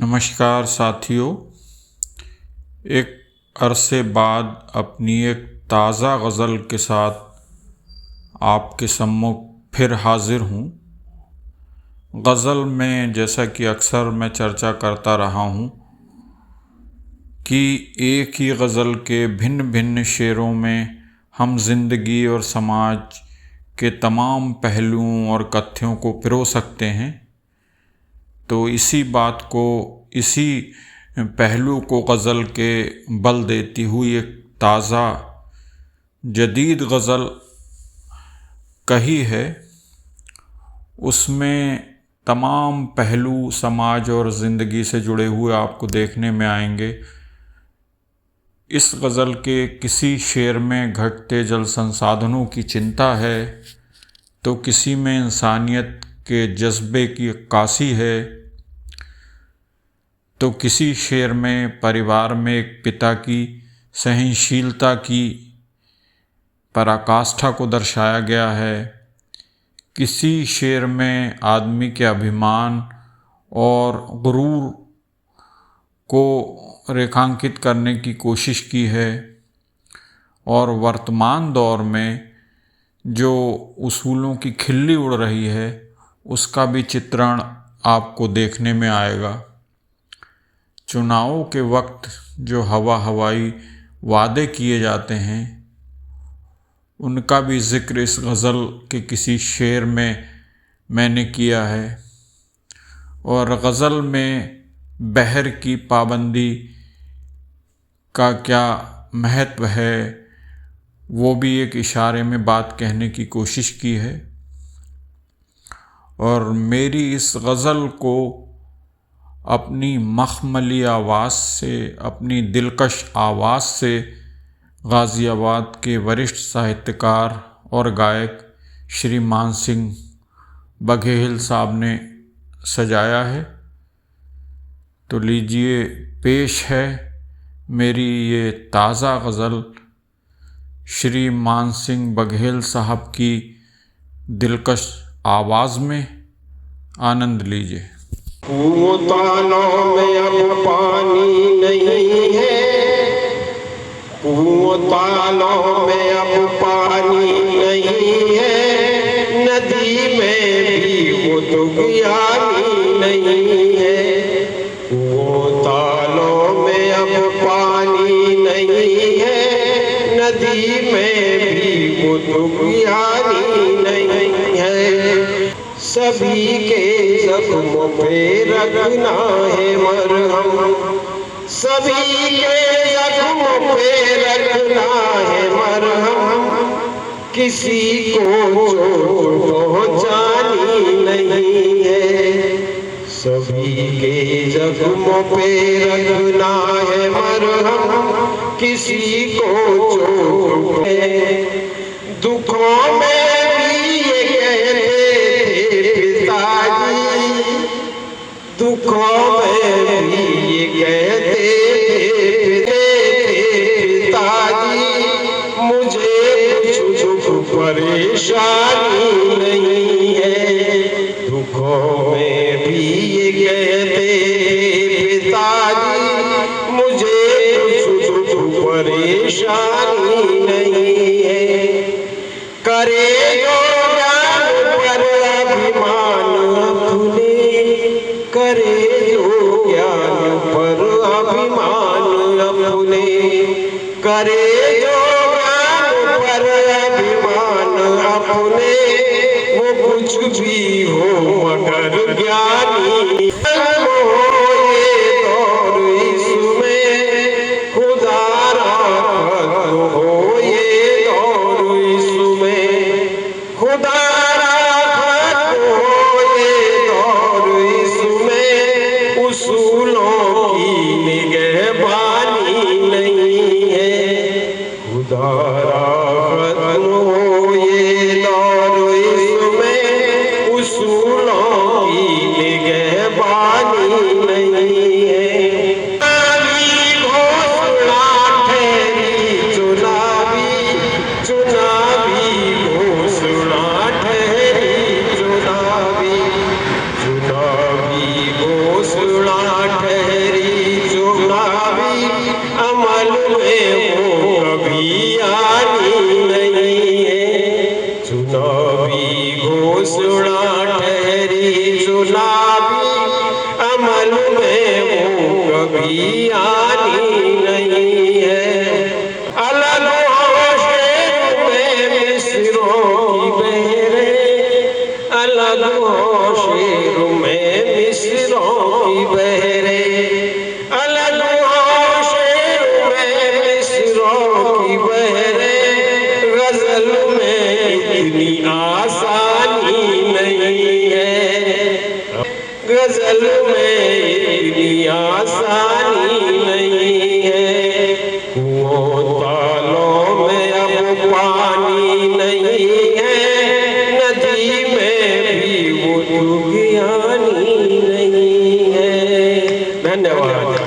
नमस्कार साथियों, एक अरसे बाद अपनी एक ताज़ा गज़ल के साथ आपके सम्मुख फिर हाज़िर हूँ। गज़ल में जैसा कि अक्सर मैं चर्चा करता रहा हूँ कि एक ही गज़ल के भिन्न भिन्न शेरों में हम ज़िंदगी और समाज के तमाम पहलुओं और तथ्यों को पिरो सकते हैं। तो इसी बात को, इसी पहलू को गज़ल के बल देती हुई एक ताज़ा जदीद गज़ल कही है। उसमें तमाम पहलू समाज और ज़िंदगी से जुड़े हुए आपको देखने में आएंगे। इस गज़ल के किसी शेर में घटते जल संसाधनों की चिंता है, तो किसी में इंसानियत के जज्बे की अक्कासी है, तो किसी शेर में परिवार में एक पिता की सहनशीलता की पराकाष्ठा को दर्शाया गया है। किसी शेर में आदमी के अभिमान और गुरूर को रेखांकित करने की कोशिश की है, और वर्तमान दौर में जो उसूलों की खिल्ली उड़ रही है उसका भी चित्रण आपको देखने में आएगा। चुनावों के वक्त जो हवाई वादे किए जाते हैं उनका भी ज़िक्र इस गज़ल के किसी शेर में मैंने किया है। और गज़ल में बहर की पाबंदी का क्या महत्व है वो भी एक इशारे में बात कहने की कोशिश की है। और मेरी इस गज़ल को अपनी मखमली आवाज़ से, अपनी दिलकश आवाज़ से गाज़ियाबाद के वरिष्ठ साहित्यकार और गायक श्री मान सिंह बघेल साहब ने सजाया है। तो लीजिए, पेश है मेरी ये ताज़ा गज़ल श्री मान सिंह बघेल साहब की दिलकश आवाज़ में। आनंद लीजिए। कुओं तालों में अब पानी नहीं है, कुओं तालों में अब पानी नहीं है, नदी में भी वो तो ज्ञानी नहीं है। कुओं तालों में अब पानी नहीं है, नदी में भी वो तो ज्ञानी नहीं है। सभी के जख्मों पे रखना है मरहम, सभी के जख्मों पे रखना है मरहम, किसी को चोट पहुंचानी नहीं है। सभी के जख्मों पे रखना है मरहम, किसी को चोट है। दुखों में भी ये कहते पिताजी, दुखों में भी ये कहते पिताजी, मुझे कुछ परेशानी नहीं है। दुखों में भी ये कहते पिताजी, मुझे कुछ परेशानी नहीं है। करे जो ज्ञान पर अभिमान अपने, करे जो ज्ञान पर अभिमान अपने, करे जो ज्ञान पर अभिमान अपने, वो कुछ भी हो मगर ज्ञानी हो। ये दौर इसमें खुदा राहत हो, ये दौर इसमें खुदा राहत हो, ये दौर इसमें उसूलों की निगहबानी नहीं है। खुदा राहत हो, ये दौर इसमें उसूलों की निगहबानी ज्ञानी नहीं है। अलग होशे में मिस्रों की बहरे, अलग होशे में मिस्रों की बहरे, अलग होशे में मिस्रों की बहरे। गजल में इतनी आसानी नहीं है, गजल में इतनी आसानी नहीं है। कुओं तालों में अब पानी नहीं है, नदी में भी वो ज्ञानी नहीं है। धन्यवाद।